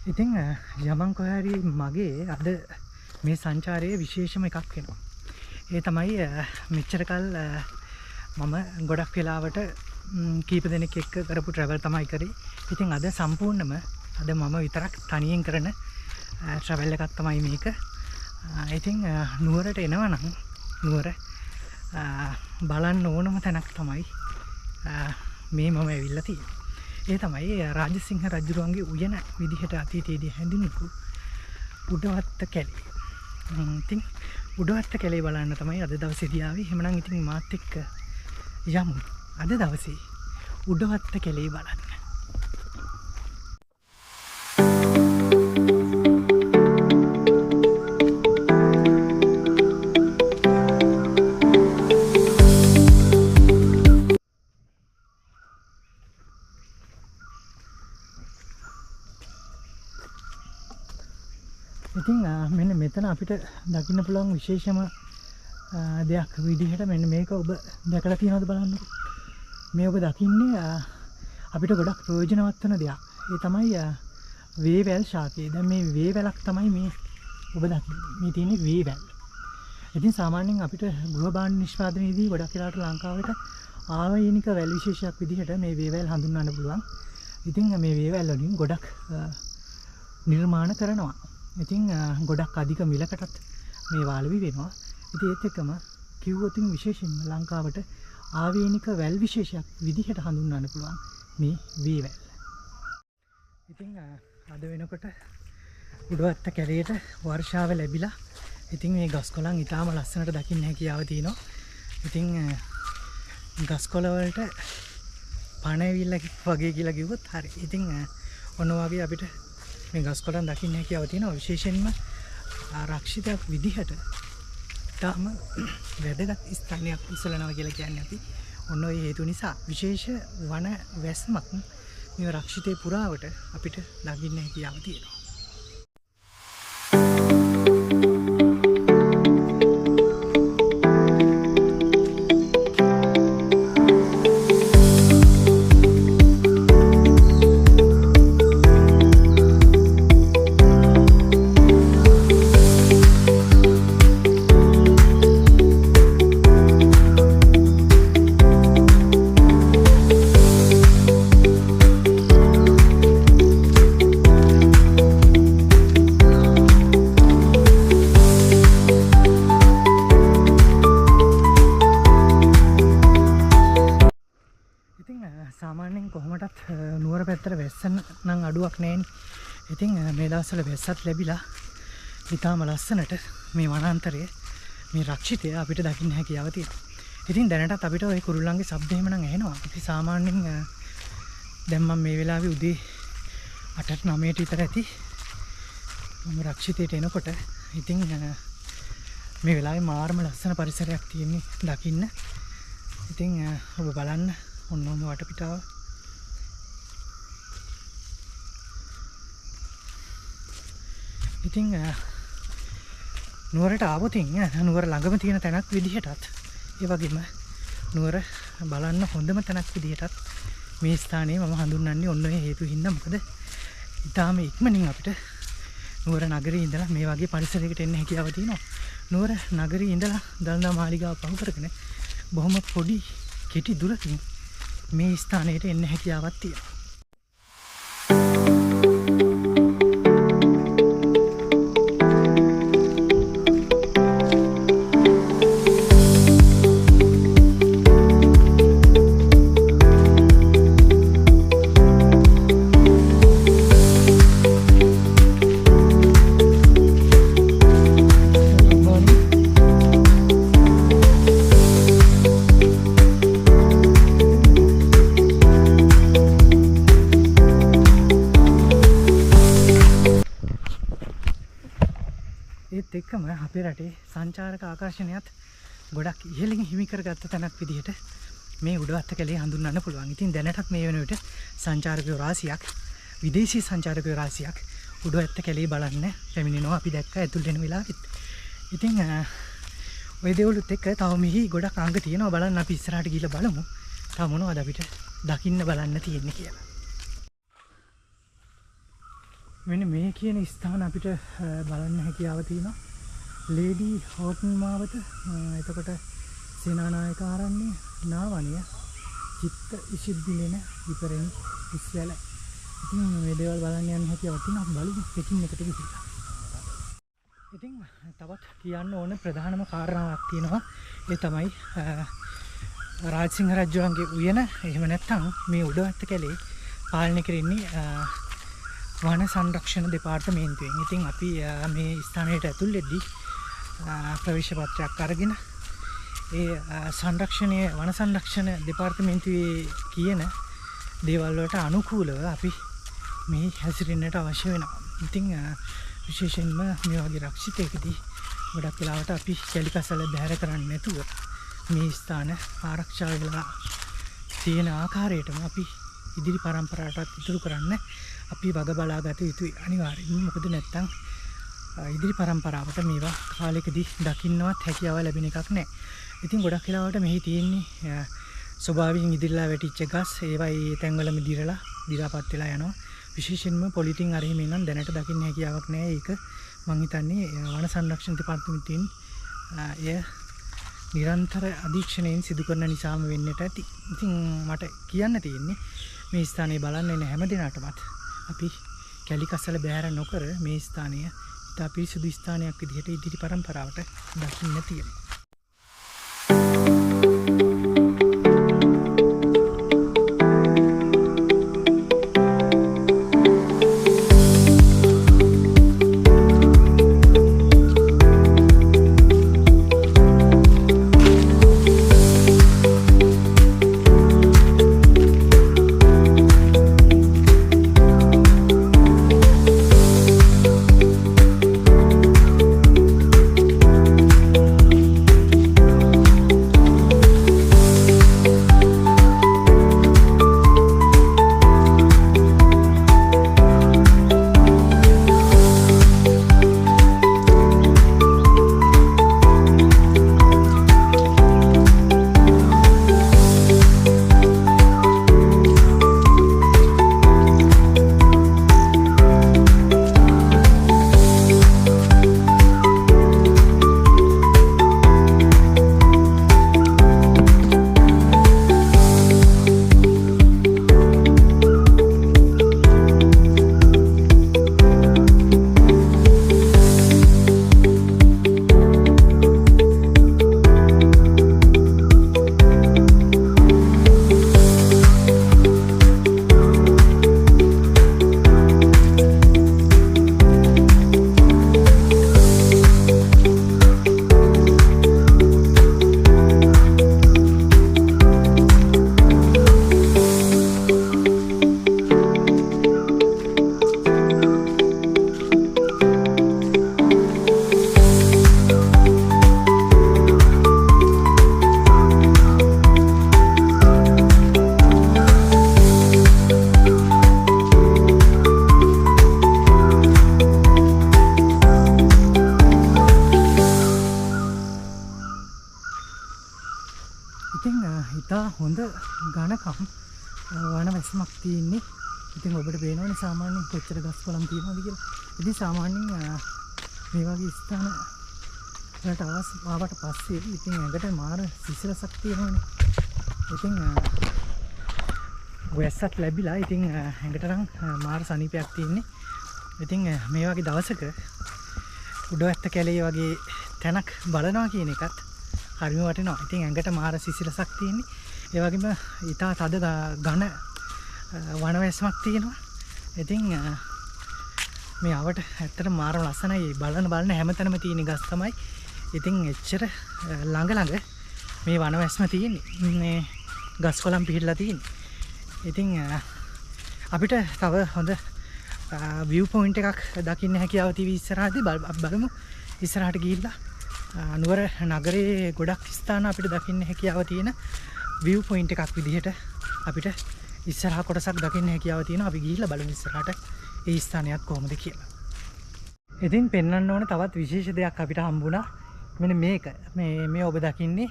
ඉතින් යමන් කොහරි මගේ අද මේ සංචාරයේ විශේෂම එකක් වෙනවා. ඒ තමයි මෙච්චර කල් මම ගොඩක් වෙලාවට කීප දෙනෙක් එක්ක කරපු ට්‍රැවල් තමයි කරේ. ඉතින් අද සම්පූර්ණම අද මම විතරක් තනියෙන් කරන ට්‍රැවල් එකක් තමයි මේක. ඉතින් නුවරට එනවා නම් නුවර බලන්න ඕනම තැනක් තමයි මේ මම ඇවිල්ලා තියෙන්නේ. ඒ තමයි රාජසිංහ රජුරුවන්ගේ උයන විදිහට අතීතයේදී හැඳින්වපු උඩවත්ත කැලේ. ඉතින් උඩවත්ත කැලේ බලන්න තමයි අද දවසේදී ආවේ. එහෙමනම් ඉතින් මාත් එක්ක යමු අද දවසේ උඩවත්ත කැලේ බලන්න. ඉතින් මෙන්න මෙතන අපිට දකින්න පුළුවන් විශේෂම දෙයක් විදිහට මෙන්න මේක ඔබ දැකලා තියෙනවද බලන්නකො. මේ ඔබ දකින්නේ අපිට ගොඩක් ප්‍රයෝජනවත් වෙන දෙයක්. ඒ තමයි වේවැල් ශාකය. දැන් මේ වේවැලක් තමයි මේ ඔබ දකින්නේ. මේ තියෙන්නේ වේවැල්. ඉතින් සාමාන්‍යයෙන් අපිට ගෘහ භාණ්ඩ නිෂ්පාදනයේදී ගොඩක් වෙලාවට ලංකාවට ආවේනික වැල් විශේෂයක් විදිහට මේ වේවැල් හඳුන්වන්න පුළුවන්. ඉතින් මේ වේවැල් වලින් ගොඩක් නිර්මාණ කරනවා. ඉතින් ගොඩක් අධික මිලකටත් මේ වාලවි වෙනවා. ඉතින් ඒත් එක්කම කිව්වොත් විශේෂයෙන්ම ලංකාවට ආවේනික වැල් විශේෂයක් විදිහට හඳුන්වන්න පුළුවන් මේ වේවැල්. ඉතින් අද වෙනකොට උඩවත්ත කැලේට වර්ෂාව ලැබිලා ඉතින් මේ ගස්කොළන් ඉතාම ලස්සනට දකින්න හැකියාව තියෙනවා. ඉතින් ගස්කොළ වලට පණ ඇවිල්ලා වගේ කියලා කිව්වොත් හරි. ඉතින් ඔන්න වගේ අපිට මේ ගස්කොළන් දකින්න හැකියාව තියෙනවා. විශේෂයෙන්ම ආරක්ෂිතයක් විදිහට තාම වැදගත් ස්ථානයක් ඉස්සලනවා කියලා කියන්නේ අපි. ඔන්න ඔය හේතු නිසා විශේෂ වන වැස්මක් මේ රක්ෂිතේ පුරාවට අපිට දකින්න හැකියාව තියෙනවා. සාමාන්‍යයෙන් කොහොමටත් නුවර පැත්තට වැස්ස නම් අඩුවක් නැහැනේ. ඉතින් මේ දවස්වල වැස්සත් ලැබිලා ඉතාම ලස්සනට මේ වනාන්තරයේ මේ රක්ෂිතය අපිට දකින්න හැකියාව තියෙනවා. ඉතින් දැනටත් අපිට ওই කුරුල්ලන්ගේ ශබ්ද එහෙම නම් ඇහෙනවා. අපි සාමාන්‍යයෙන් දැන් මම මේ වෙලාවේ උදේ 8ට 9ට විතර ඇති මම රක්ෂිතයට එනකොට ඉතින් මේ වෙලාවේ මාර්ම ලස්සන පරිසරයක් තියෙන්නේ දකින්න. ඉතින් ඔබ බලන්න ඔන්නෝම වටපිටාව. ඉතින් නුවරට ආවොතින් නුවර ළඟම තියෙන තැනක් විදිහටත් ඒ වගේම නුවර බලන්න හොඳම තැනක් විදිහටත් මේ ස්ථානය මම හඳුන්වන්නේ ඔන්න ඔය හේතු හින්දා. මොකද ඊටාම ඉක්මනින් අපිට නුවර නගරේ ඉඳලා මේ වගේ පරිසරයකට එන්න හැකියාව තියෙනවා. නුවර නගරේ ඉඳලා දළදා මාලිගාව පහු කරගෙන බොහොම පොඩි කෙටි දුරකින් මේ ස්ථානයට එන්න හැකියාවක් තියෙනවා. ඒත් එක්කම අපේ රටේ සංචාරක ආකර්ෂණයත් ගොඩක් ඉහළින් හිමි කරගත්ත තැනක් විදිහට මේ උඩවත්ත කැලේ හඳුන්වන්න පුළුවන්. ඉතින් දැනටත් මේ වෙන විට සංචාරකයෝ රාශියක් විදේශී සංචාරකයෝ රාශියක් උඩවත්ත කැලේ බලන්න පැමිණෙනවා. අපි දැක්ක ඇතුළට එන වෙලාවෙත්. ඉතින් ওই දේවලුත් එක්ක තව මෙහි ගොඩක් අංග තියෙනවා. බලන්න අපි ඉස්සරහට ගිහලා බලමු. තව මොනවද අපිට දකින්න බලන්න තියෙන්නේ කියලා. මෙන්න මේ කියන ස්ථාන අපිට බලන්න හැකියාව තියෙනවා. ලේඩි හෝටන් මාවත, එතකොට සේනානායක ආරණ්‍ය, නාවණිය, චිත්ත ඉසිද්දිලෙන විපරණි ඉස්වැල. ඉතින් මේ දේවල් බලන්න යන්න හැකියාවක් තියෙනවා. අපි බලමු පිටින් එකට ගිහිල්ලා. ඉතින් තවත් කියන්න ඕන ප්‍රධානම කාරණාවක් තියෙනවා. ඒ තමයි රාජසිංහ රජුගේ උයන, එහෙම නැත්නම් මේ උඩවත්ත කැලේ පාලනය කරන්නේ වන සංරක්ෂණ දෙපාර්තමේන්තුවෙන්. ඉතින් අපි මේ ස්ථානයට ඇතුල් වෙද්දී ප්‍රවේශ පත්‍රයක් අරගෙන ඒ සංරක්ෂණය වන සංරක්ෂණ දෙපාර්තමේන්තුවේ කියන දේවල් වලට අනුකූලව අපි මේ හැසිරෙන්නට අවශ්‍ය වෙනවා. ඉතින් විශේෂයෙන්ම මේ වගේ රක්ෂිතයකදී ගොඩක් වෙලාවට අපි කැලිකසල බැහැර කරන්නේ නැතුව මේ ස්ථාන ආරක්ෂා වෙලා තියෙන ආකාරයටම අපි ඉදිරි පරම්පරාවටත් ඉතුරු කරන්න අපි වග බලා ගත යුතුයි අනිවාර්යයෙන්ම. මොකද නැත්තම් ඉදිරි පරම්පරාවට මේවා කාලෙකදී දකින්නවත් හැකියාව ලැබෙන එකක් නැහැ. ඉතින් ගොඩක් වෙලාවට මෙහි තියෙන්නේ ස්වභාවයෙන් ඉදිරිලා වැටිච්ච ගස්, ඒවා ඒ තැන්වලම දිරාපත් වෙලා යනවා. විශේෂයෙන්ම පොලිතින් අරහිම නම් දැනට දකින්න හැකියාවක් නැහැ. ඒක මං හිතන්නේ වන සංරක්ෂණ දෙපාර්තමේන්තුවෙන් එය නිරන්තර අධීක්ෂණයෙන් සිදු කරන නිසාම වෙන්නට ඇති. ඉතින් මට කියන්න තියෙන්නේ මේ ස්ථානය බලන්න එන හැම දිනකටමත් අපි කැලිකසල බැහැර නොකර මේ ස්ථානය ඉතා පිරිසිදු ස්ථානයක් විදිහට ඉදිරි පරම්පරාවට දකින්න තියෙනවා. ඉතා හොඳ ඝනකම් වන වැස්මක් තියෙන්නේ. ඉතින් ඔබට පේනවනේ සාමාන්‍යයෙන් කොච්චර ගස් කොළන් තියෙනවද කියලා. ඉතින් සාමාන්‍යයෙන් මේ වගේ ස්ථාන වලට ආවට පස්සේ ඉතින් ඇඟට මාර සිසිලසක් තියෙනවනේ. ඉතින් වැස්සක් ලැබිලා ඉතින් ඇඟට නම් මාර සනීපයක් තියෙන්නේ. ඉතින් මේ වගේ දවසක උඩවැත්ත කැලේ වගේ තැනක් බලනවා කියන එකත් හරිම වටිනවා. ඉතින් ඇඟට මාර සිසිලසක් තියෙන්නේ. ඒ වගේම ඊටා තද ඝන වනවැස්මක් තියෙනවා. ඉතින් මේ අවට ඇත්තට මාර ලස්සනයි. බලන හැමතැනම තියෙන ගස් තමයි. ඉතින් එච්චර ළඟ මේ වනවැස්ම තියෙන්නේ. මේ ගස් කොළන් පිහිටලා තියෙන්නේ. ඉතින් අපිට තව හොඳ view point එකක් දකින්න හැකියාව තියෙවි ඉස්සරහදී. බලමු ඉස්සරහට ගිහිල්ලා නුවර නගරයේ ගොඩක් ස්ථාන අපිට දකින්න හැකියාව තියෙන view point එකක් විදිහට අපිට ඉස්සරහ කොටසක් දකින්න හැකියාව තියෙනවා. අපි ගිහිල්ලා බලමු ඉස්සරහට ඒ ස්ථානයත් කොහොමද කියලා. ඉතින් පෙන්වන්න ඕන තවත් විශේෂ දෙයක් අපිට හම්බුණා. මෙන්න මේක. මේ ඔබ දකින්නේ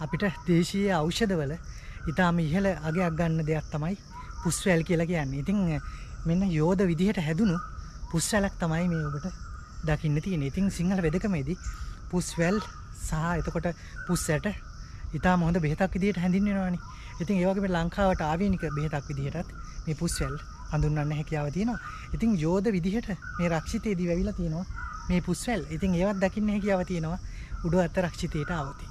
අපිට දේශීය ඖෂධවල ඊටාම ඉහළ අගයක් ගන්න දෙයක් තමයි පුස්වැල් කියලා කියන්නේ. ඉතින් මෙන්න යෝධ විදිහට හැදුණු පුස්වැලක් තමයි මේ ඔබට දකින්න තියෙන්නේ. ඉතින් සිංහල වෙදකමේදී පුස්වැල් සහ එතකොට පුස්සැට ඉතාම හොඳ බෙහෙතක් විදිහට හැඳින්වෙනවානේ. ඉතින් ඒ වගේම ලංකාවට ආවේනික බෙහෙතක් විදිහටත් මේ පුස්වැල් හඳුන්වන්න හැකියාව තියෙනවා. ඉතින් යෝධ විදිහට මේ රක්ෂිතයේදී වැවිලා තියෙනවා මේ පුස්වැල්. ඉතින් ඒවත් දකින්න හැකියාව තියෙනවා උඩ අත රක්ෂිතයට ආවොතින්.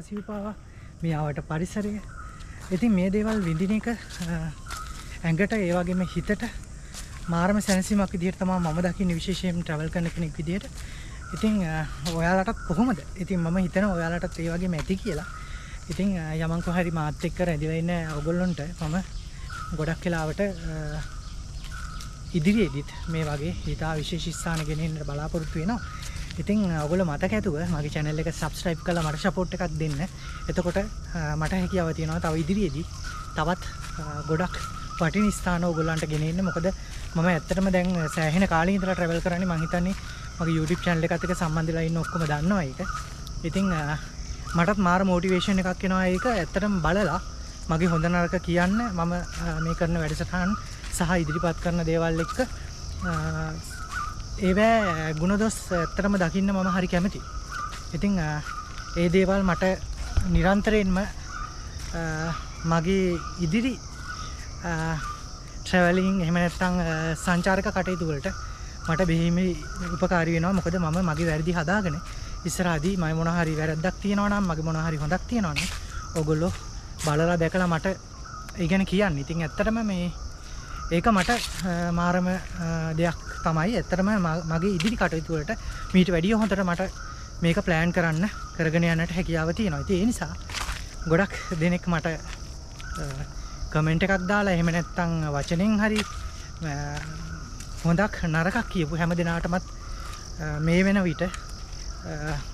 සිව්පාවා මේ ආවට පරිසරය. ඉතින් මේ දේවල් විඳින එක ඇඟට ඒ වගේම හිතට මාරම සැනසීමක් විදිහට තමයි මම දකින්නේ, විශේෂයෙන් ට්‍රැවල් කරන කෙනෙක් විදිහට. ඉතින් ඔයාලටත් කොහොමද? ඉතින් මම හිතනවා ඔයාලටත් ඒ වගේම ඇති කියලා. ඉතින් යමන් කොහරි මාත් එක්ක රැඳිලා ඉන්න ඔයගොල්ලන්ට මම ගොඩක් වෙලාවට ඉදිරියේදීත් මේ වගේ හිතා විශේෂ ස්ථාන ගෙනෙන්න බලාපොරොත්තු වෙනවා. ඉතින් ඔයගොල්ලෝ මතක ඇතුව මගේ channel එක subscribe කරලා මට support එකක් දෙන්න. එතකොට මට හැකියාව තියෙනවා තව ඉදිරියේදී තවත් ගොඩක් වටින ස්ථාන ඔයගොල්ලන්ට ගෙනෙන්න. මොකද මම ඇත්තටම දැන් සෑහෙන කාලෙක ඉඳලා travel කරන්නේ. මම හිතන්නේ මගේ YouTube channel එකත් එක්ක සම්බන්ධලා ඉන්න ඔක්කොම දන්නවා ඒක. ඉතින් මටත් මාර motivation එකක් එනවා ඒක ඇත්තටම බලලා මගේ හොඳ නරක කියන්න මම මේ කරන වැඩසටහන් සහ ඉදිරිපත් කරන දේවල් එක්ක ඒවැ ගුණදොස් ඇත්තටම දකින්න මම හරි කැමතියි. ඉතින් ඒ දේවල් මට නිරන්තරයෙන්ම මගේ ඉදිරි ට්‍රැවලින් එහෙම නැත්නම් සංචාරක කටයුතු වලට මට බෙහෙම උපකාරී වෙනවා. මොකද මම මගේ වැරදි හදාගෙන ඉස්සරහදී මම මොන හරි වැරද්දක් තියෙනවා නම් මගේ මොන හරි හොඳක් තියෙනවා නම් ඕගොල්ලෝ බලලා දැකලා මට ඒ ගැන කියන්නේ. ඉතින් ඇත්තටම මේ ඒක මට මාරම දෙයක් තමයි. ඇත්තටම මගේ ඉදිරි කටයුතු වලට මීට වැඩිය හොඳට මට මේක ප්ලෑන් කරන්න කරගෙන යන්නට හැකියාව තියෙනවා. ඉතින් ඒ නිසා ගොඩක් දෙනෙක් මට කමෙන්ට් එකක් දාලා එහෙම නැත්නම් වචනෙන් හරි හොඳක් නරකක් කියපු හැම දිනාටමත් මේ වෙන විට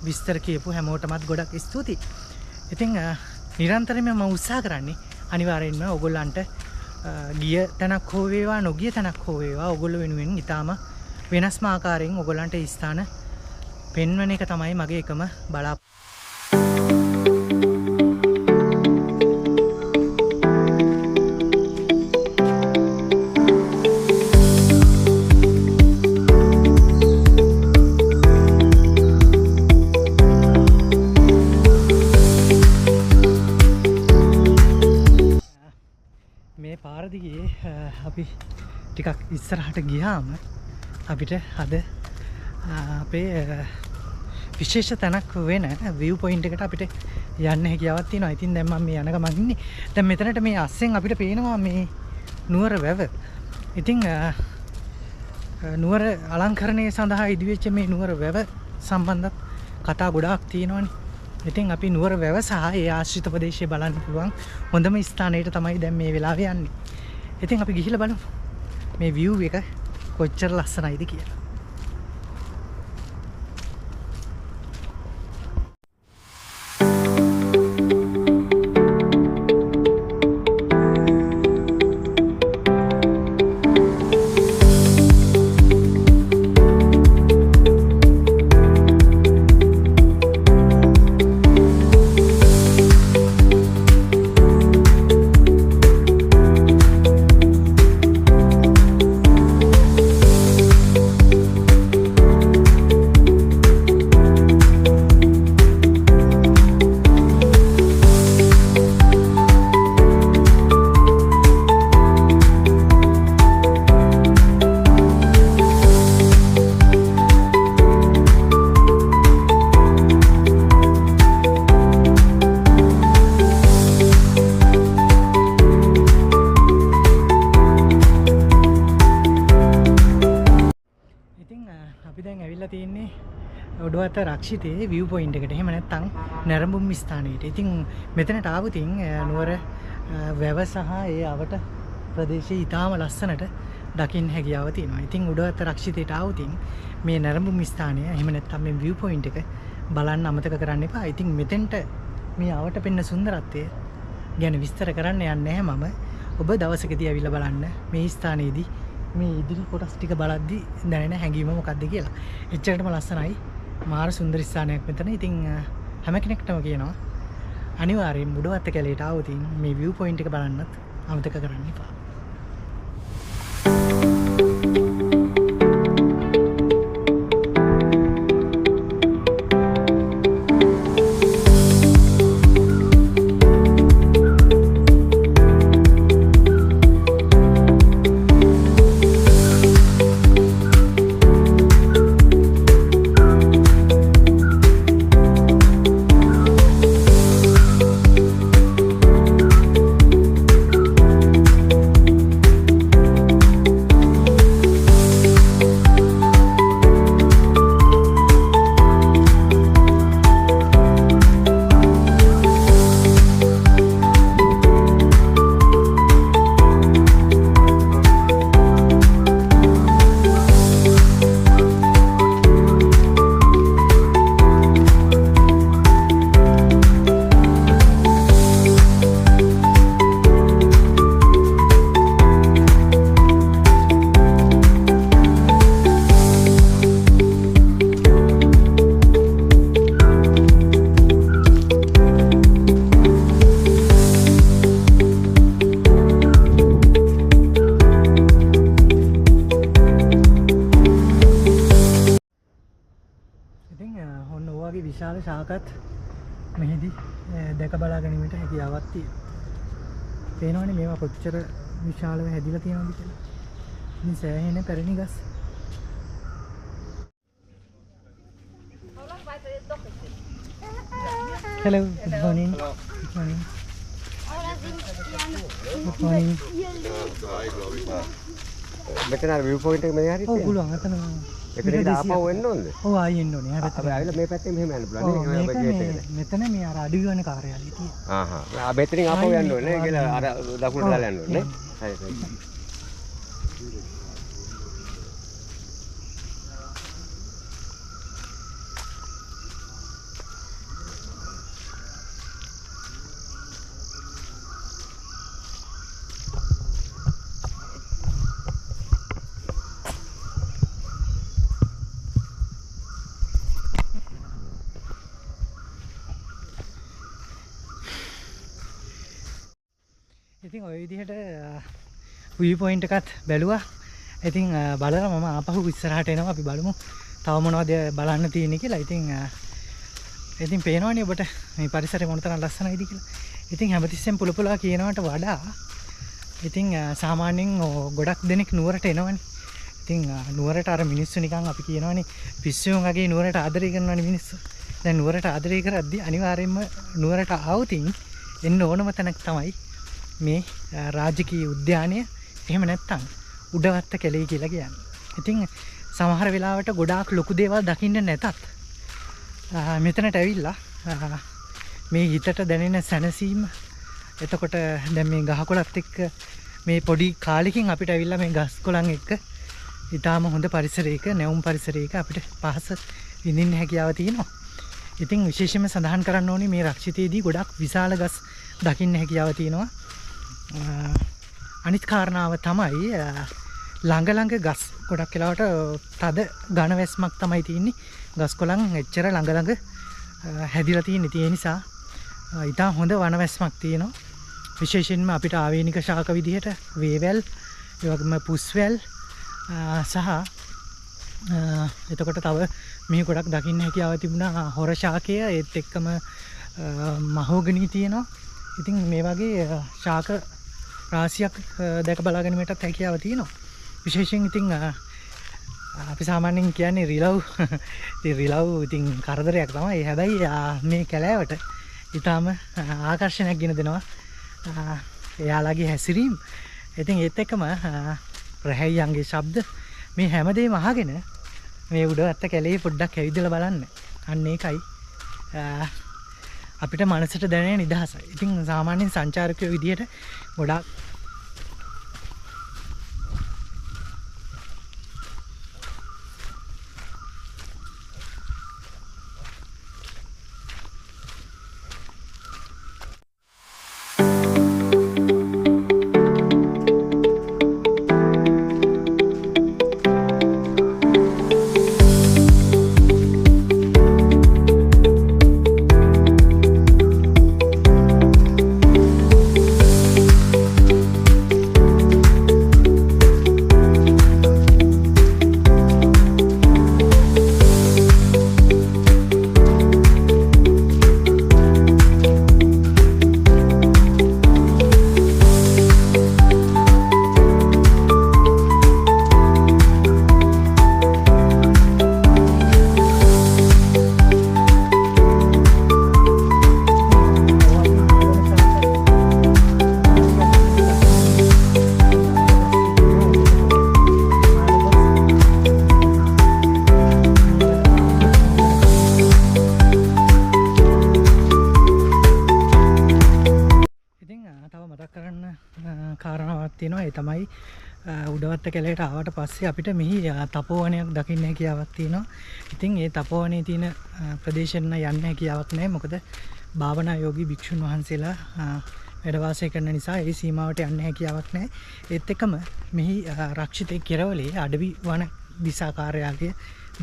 විස්තර කියපු හැමෝටමත් ගොඩක් ස්තුතියි. ඉතින් නිරන්තරයෙන්ම මම උත්සාහ කරන්නේ අනිවාර්යෙන්ම ඔයගොල්ලන්ට ගිය තැනක් හෝ වේවා නොගිය තැනක් හෝ වේවා ඔයගොල්ලෝ වෙනුවෙන් ඊටාම වෙනස්ම ආකාරයෙන් ඔයගොල්ලන්ට ඒ ස්ථාන පෙන්වන එක තමයි මගේ එකම බලාපොරොත්තුව. පාර දිගේ අපි ටිකක් ඉස්සරහට ගියාම අපිට අද අපේ විශේෂ තැනක් වෙන view point එකට අපිට යන්න හැකියාවක් තියෙනවා. ඉතින් දැන් මම මේ යන ගමන් ඉන්නේ. දැන් මෙතනට මේ අස්සෙන් අපිට පේනවා මේ නුවර වැව. ඉතින් නුවර අලංකරණය සඳහා ඉදිවෙච්ච මේ නුවර වැව සම්බන්ධත් කතා ගොඩාක් තියෙනවානේ. ඉතින් අපි නුවර වැව සහ ඒ ආශ්‍රිත ප්‍රදේශය බලන්න පුළුවන් හොඳම ස්ථානයට තමයි දැන් මේ වෙලාවේ යන්නේ. ඉතින් අපි ගිහිල්ලා බලමු මේ view එක කොච්චර ලස්සනයිද කියලා. උඩවත රක්ෂිතයේ view point එකට. එහෙම නැත්නම් නැරඹුම් ස්ථානයට. ඉතින් මෙතනට ආවුතින් නුවර වැව සහ ඒ අවට ප්‍රදේශයේ ඊටාම ලස්සනට දකින්න හැකියාව තියෙනවා. ඉතින් උඩවත රක්ෂිතයට ආවුතින් මේ නැරඹුම් ස්ථානය එහෙම නැත්නම් මේ view point එක බලන්න අමතක කරන්න එපා. ඉතින් මෙතෙන්ට මේ අවට පෙන්න සුන්දරත්වය ගැන විස්තර කරන්න යන්නේ නැහැ මම. ඔබ දවසකදී ඇවිල්ලා බලන්න මේ ස්ථානයේදී මේ ඉදිරි කොටස් ටික බලද්දි දැනෙන හැඟීම මොකක්ද කියලා. එච්චරටම ලස්සනයි. මාර සුන්දර ස්ථානයක් මෙතන. ඉතින් හැම කෙනෙක්ටම කියනවා අනිවාර්යෙන් උඩවත්ත කැලේට ආවොත් මේ view point එක බලන්නත් අමතක කරන්න එපා. විශාල ශාකත් මෙහිදී දැක බලා ගැනීමට හැකියාවක් තියෙනවා. පේනවනේ මේවා කොච්චර විශාලව හැදිලා තියෙනවද කියලා. ඉතින් සෑහෙන පැරණි ගස්. Hello, good morning. Good morning. Good morning. මෙතන අර view point එක මෙහේ හරියට ඔව් පුළුවන් අතන එකට ආපහු එන්න ඕනද? ඔව් ආයෙ එන්න ඕනේ. අපි ආවිලා මේ පැත්තෙන් මෙහෙම යන්න පුළුවන් නේ. මේ ගේට් එකට. මෙතන මේ අර අඩවි වන කාර්යාලය තියෙනවා. ආ මෙතනින් ආපහු යන්න ඕනේ කියලා අර දකුණට දාලා යන්න ඕනේ. හරි හරි. ඉතින් ඔය විදිහට view point එකත් බැලුවා. ඉතින් බලලා මම ආපහු ඉස්සරහට එනවා. අපි බලමු තව මොනවද බලන්න තියෙන්නේ කියලා. ඉතින් පේනවනේ ඔබට මේ පරිසරය මොනතරම් ලස්සනයිද කියලා. ඉතින් හැමතිස්සෙම පුලපුලා කියනවට වඩා ඉතින් සාමාන්‍යයෙන් ගොඩක් දෙනෙක් නුවරට එනවනේ. ඉතින් නුවරට අර මිනිස්සු නිකන් අපි කියනවනේ පිස්සුන් වගේ නුවරට ආදරය කරනවනේ මිනිස්සු. දැන් නුවරට ආදරය කරද්දී අනිවාර්යයෙන්ම නුවරට ආවොතින් එන්න ඕනම තැනක් තමයි මේ රාජකීය උද්‍යානය. එහෙම නැත්නම් උඩවත්ත කැලේ කියලා කියන්නේ. ඉතින් සමහර වෙලාවට ගොඩාක් ලොකු දේවල් දකින්න නැතත් මෙතනට ඇවිල්ලා මේ හිතට දැනෙන සැනසීම, එතකොට දැන් මේ ගහකොළත් එක්ක මේ පොඩි කාලෙකින් අපිට ඇවිල්ලා මේ ගස් කොළන් එක්ක ඊටාම හොඳ පරිසරයක, නැවුම් පරිසරයක අපිට පහස විඳින්න හැකියාව තියෙනවා. ඉතින් විශේෂයෙන්ම සඳහන් කරන්න ඕනේ මේ රක්ෂිතයේදී ගොඩක් විශාල ගස් දකින්න හැකියාව තියෙනවා. අනිත් කාරණාව තමයි ළඟ ගස් ගොඩක් වෙලාවට තද ඝන වැස්මක් තමයි තියෙන්නේ. ගස් කොළන් එච්චර ළඟ හැදිලා තියෙන්නේ. ඒ නිසා ඊටා හොඳ වන වැස්මක් තියෙනවා. විශේෂයෙන්ම අපිට ආවේනික ශාක විදිහට වේවැල්, ඒ වගේම පුස්වැල් සහ එතකොට තව මේ ගොඩක් දකින්න හැකියාව තිබුණා හොර ශාකය, ඒත් එක්කම මහෝගනී තියෙනවා. ඉතින් මේ වගේ ශාක රාශියක් දැක බලා ගැනීමටත් හැකියාව තියෙනවා. විශේෂයෙන් ඉතින් අපි සාමාන්‍යයෙන් කියන්නේ රිලව්. ඉතින් රිලව් ඉතින් කරදරයක් තමයි. හැබැයි මේ කැලෑවට ඊටාම ආකර්ෂණයක් ගෙන දෙනවා එයාලගේ හැසිරීම. ඉතින් ඒත් එක්කම රැහැයියන්ගේ ශබ්ද මේ හැමදේම අහගෙන මේ උඩවත්ත කැලේ පොඩ්ඩක් ඇවිදලා බලන්න. අන්න ඒකයි අපිට මනසට දැනෙන නිදහස. ඉතින් සාමාන්‍යයෙන් සංචාරකයෝ විදියට ගොඩාක් කාරණාවක් තියෙනවා. ඒ තමයි උඩවත්ත කැලේට ආවට පස්සේ අපිට මෙහි තපෝවනයක් දකින්න හැකියාවක් තියෙනවා. ඉතින් ඒ තපෝවනයේ තියෙන ප්‍රදේශෙන්න යන්න හැකියාවක් නැහැ. මොකද භාවනා යෝගී භික්ෂුන් වහන්සේලා වැඩ වාසය කරන නිසා ඒ සීමාවට යන්න හැකියාවක් නැහැ. ඒත් එක්කම මෙහි රක්ෂිත කෙරවලේ අඩවි වන දිසා කාර්යාලය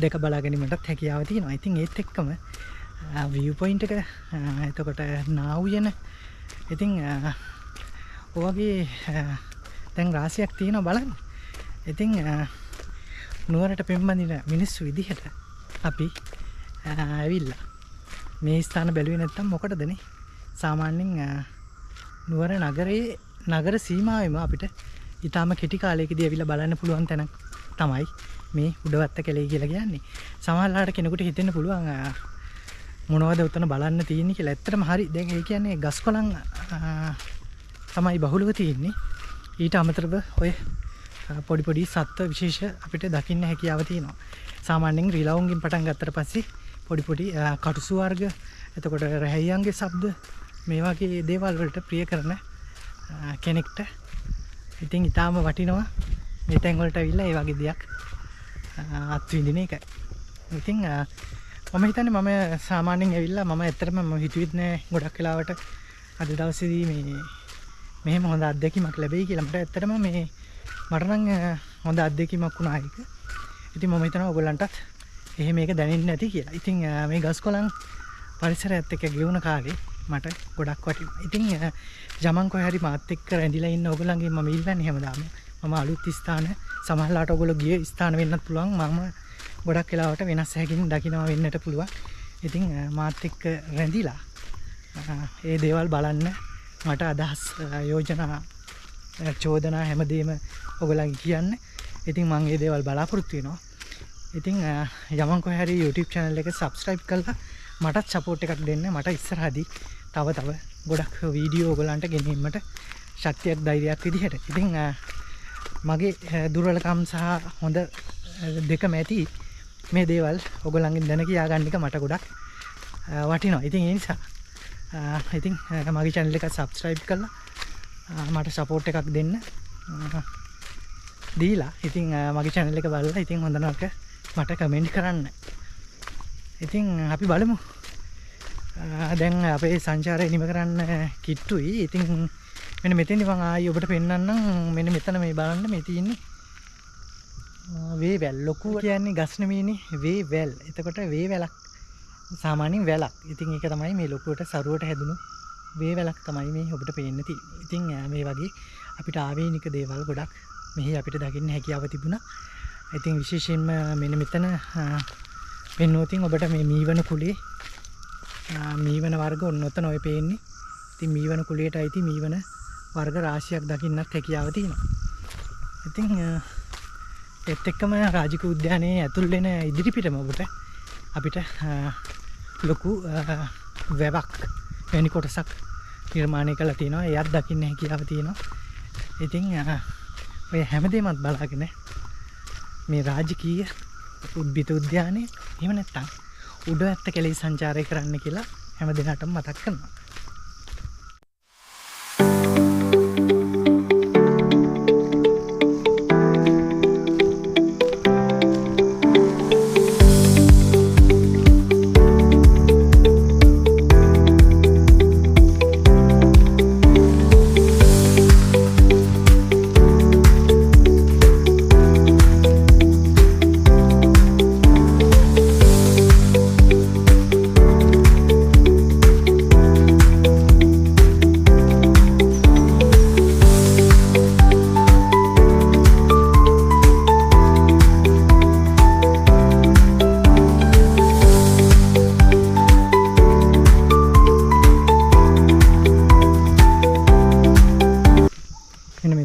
දෙක බලා ගැනීමටත් හැකියාව තියෙනවා. ඉතින් ඒත් එක්කම view point එක එතකොට නා උයන ඉතින් ඔයගේ දැන් රාශියක් තියෙනවා බලන්න. ඉතින් නුවරට පෙම්බඳින මිනිස්සු විදිහට අපි ඇවිල්ලා මේ ස්ථාන බැලුවේ නැත්තම් මොකටදනේ? සාමාන්‍යයෙන් නුවර නගරයේ නගර සීමාවෙම අපිට ඊටාම කෙටි කාලයකදී ඇවිල්ලා බලන්න පුළුවන් තැනක් තමයි මේ උඩවත්ත කැලේ කියලා කියන්නේ. සමහරවිට කෙනෙකුට හිතෙන්න පුළුවන් මොනවද උතන බලන්න තියෙන්නේ කියලා. ඇත්තටම හරි. දැන් ඒ කියන්නේ ගස් කොළන් තමයි බහුලව තියෙන්නේ. ඊට අමතරව ඔය පොඩි පොඩි සත්ත්ව විශේෂ අපිට දකින්න හැකියාව තියෙනවා. සාමාන්‍යයෙන් රිලවුන්ගෙන් පටන් ගත්තට පස්සේ පොඩි පොඩි කටුසු වර්ග, එතකොට රැහැයන්ගේ ශබ්ද මේ වගේ දේවල් වලට ප්‍රිය කරන කෙනෙක්ට ඉතින් ඊටාම වටිනවා මේ තැන් වලට ඇවිල්ලා ඒ වගේ දෙයක් අත්විඳින එක. ඉතින් මම හිතන්නේ මම සාමාන්‍යයෙන් ඇවිල්ලා මම ඇත්තටම මම හිතුවෙත් නෑ ගොඩක් වෙලාවට අද දවසේදී මේ මෙහෙම හොඳ අත්දැකීමක් ලැබෙයි කියලා. මට ඇත්තටම මේ මට නම් හොඳ අත්දැකීමක් වුණා ඒක. ඉතින් මම හිතනවා ඔයගොල්ලන්ටත් එහෙම මේක දැනෙන්නේ නැති කියලා. ඉතින් මේ ගස්කොළන් පරිසරයත් එක්ක ගෙවුන කාලේ මට ගොඩක් වටිනවා. ඉතින් යමන් කොහේ හරි මාත් එක්ක රැඳිලා ඉන්න ඔයගොල්ලන්ගෙන් මම ඉල්ලන්නේ හැමදාම මම අලුත් ස්ථාන සමහරලාට ඔයගොල්ලෝ ගිය ස්ථාන වෙන්නත් පුළුවන්. මම ගොඩක් වෙලාවට වෙනස් හැකින් දකින්නවා වෙන්නට පුළුවන්. ඉතින් මාත් එක්ක රැඳිලා ඒ දේවල් බලන්න මට අදහස් යෝජනා චෝදනා හැමදේම ඔයගොල්ලන්ගේ කියන්න. ඉතින් මම මේ දේවල් බලාපොරොත්තු වෙනවා. ඉතින් යමන් කොහේ හරි YouTube channel එක subscribe කරලා මටත් support එකක් දෙන්න. මට ඉස්සරහදී තව ගොඩක් වීඩියෝ ඔයගොල්ලන්ට ගෙනෙන්නට ශක්තියක් ධෛර්යයක් විදිහට. ඉතින් මගේ දුර්වලකම් සහ හොඳ දෙකම ඇති මේ දේවල් ඔයගොල්ලන්ගෙන් දැන කියා ගන්න එක මට ගොඩක් වටිනවා. ඉතින් ඒ නිසා ඉතින් මගේ channel එක subscribe කරලා මට support එකක් දෙන්න. දීලා ඉතින් මගේ channel එක බලලා ඉතින් හොඳ නරක මට comment කරන්න. ඉතින් අපි බලමු. දැන් අපේ සංචාරය නිම කරන්න කිට්ටුයි. ඉතින් මෙන්න මෙතෙන්දි මම ආයි ඔබට පෙන්නන්නම්. මෙන්න මෙතන මේ බලන්න මේ තියෙන්නේ වේවැල්. ලොකු කියන්නේ ගස් නෙමෙයිනේ වේවැල්. එතකොට වේවැලක් සාමාන්‍යයෙන් වැලක්. ඉතින් ඒක තමයි මේ ලොකුවට සරුවට හැදුණු වේවැලක් තමයි මේ ඔබට පේන්න තියෙන්නේ. ඉතින් මේ වගේ අපිට ආවේනික දේවල් ගොඩක් මෙහි අපිට දකින්න හැකියාව තිබුණා. ඉතින් විශේෂයෙන්ම මෙන්න මෙතන වෙනෝතින් ඔබට මේ මීවන කුලේ මීවන වර්ග ඔන්නතන ඔය පේන්නේ. ඉතින් මීවන කුලයට අයිති මීවන වර්ග රාශියක් දකින්නත් හැකියාව තියෙනවා. ඉතින් ඒත් එක්කම රාජික උද්‍යානයේ ඇතුල් වෙන ඉදිරිපිටම ඔබට අපිට ලොකු වැවක් වැනි කොටසක් නිර්මාණය කරලා තියෙනවා. එයත් දකින්න හැකියාව තියෙනවා. ඉතින් ඔය හැමදේමත් බලාගෙන මේ රාජකීය උද්භිත උද්‍යානයේ එහෙම නැත්නම් උඩ ඇත්ත කෙලෙස් සංචාරය කරන්න කියලා හැම දිනටම මතක් කරනවා.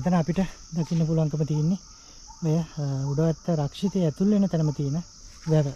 මෙතන අපිට දකින්න පුළුවන්කම තියෙන්නේ ඔය උඩවත්ත රක්ෂිතය ඇතුල් වෙන තැනම තියෙන වැව.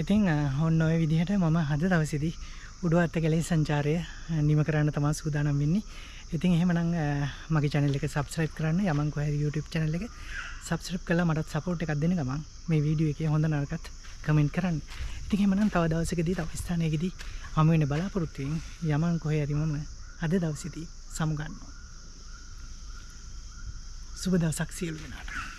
ඉතින් ඔන්න ඔය විදිහට මම අද දවසේදී උඩවත්ත කෙලෙස් සංචාරය නිම කරන්න තමයි සූදානම් වෙන්නේ. ඉතින් එහෙමනම් මගේ channel එක subscribe කරන්න යමන් කොහේ YouTube channel එක subscribe කරලා මටත් support එකක් දෙන්න ගමන් මේ වීඩියෝ එකේ හොඳ නරකත් comment කරන්න. ඉතින් එහෙමනම් තව දවසකදී තව ස්ථානයකදී හමු වෙන්න බලාපොරොත්තු වෙමින් යමන් කොහේ හරි මම අද දවසේදී සමු ගන්නවා. සුබ දවසක් සියලු දෙනාට.